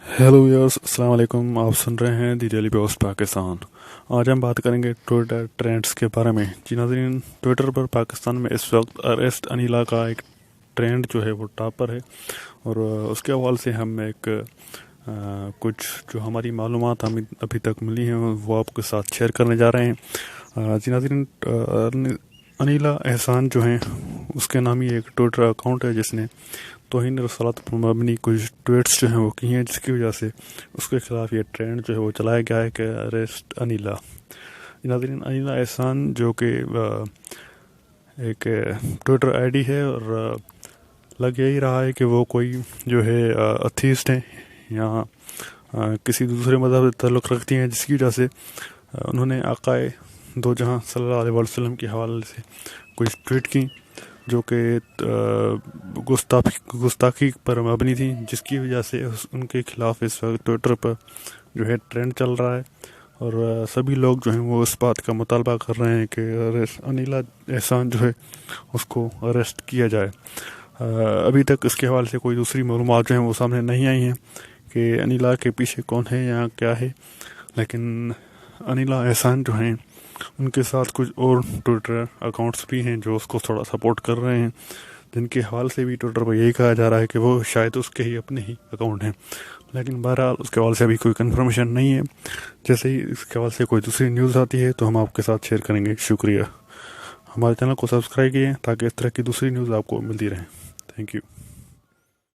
Hello viewers, अस्सलाम वालेकुम। आप सुन रहे हैं दी डेली पोस्ट पाकिस्तान। आज हम बात करेंगे ट्विटर ट्रेंड्स के बारे में। जी नाज़रीन, ट्विटर पर पाकिस्तान में इस वक्त अरेस्ट अनिला का एक ट्रेंड जो है वो टॉप पर है। और उसके हवाले से हम एक कुछ जो हमारी मालूमात हमें अभी तक मिली हैं वो आपके साथ शेयर करने जा रहे हैं। जी नाज़रीन, अनिला एहसान जो हैं उसके नाम ही एक ट्विटर अकाउंट है जिसने तौहीन रसालत पर मबनी कुछ ट्वीट्स जो हैं वो की हैं, जिसकी वजह से उसके खिलाफ ये ट्रेंड जो है वो चलाया गया है कि अरेस्ट अनिला। नाज़रीन, अनिला एहसान जो कि एक ट्विटर आईडी है और लग यही रहा है कि वो कोई जो है अथीस्ट हैं या किसी दूसरे मज़हब से ताल्लुक़ रखती हैं, जिसकी वजह से उन्होंने आकाए दो जहां सल्लल्लाहु अलैहि वसल्लम के हवाले से कुछ ट्वीट की जो कि गुस्ताखी पर मबनी थी, जिसकी वजह से उनके खिलाफ इस वक्त ट्विटर पर जो है ट्रेंड चल रहा है। और सभी लोग जो हैं वो इस बात का मुतालबा कर रहे हैं कि अनिला एहसान जो है उसको अरेस्ट किया जाए। अभी तक इसके हवाले से कोई दूसरी मालूमात जो हैं वो सामने नहीं आई हैं कि अनिला के पीछे कौन है या क्या है, लेकिन अनिला एहसान जो हैं उनके साथ कुछ और ट्विटर अकाउंट्स भी हैं जो उसको थोड़ा सपोर्ट कर रहे हैं, जिनके हवाले से भी ट्विटर पर यही कहा जा रहा है कि वो शायद उसके ही अपने ही अकाउंट हैं। लेकिन बहरहाल उसके हवाले से अभी कोई कंफर्मेशन नहीं है। जैसे ही इसके हवाले से कोई दूसरी न्यूज़ आती है तो हम आपके साथ शेयर करेंगे। शुक्रिया। हमारे चैनल को सब्सक्राइब कीजिए ताकि इस तरह की दूसरी न्यूज़ आपको मिलती रहे। Thank you.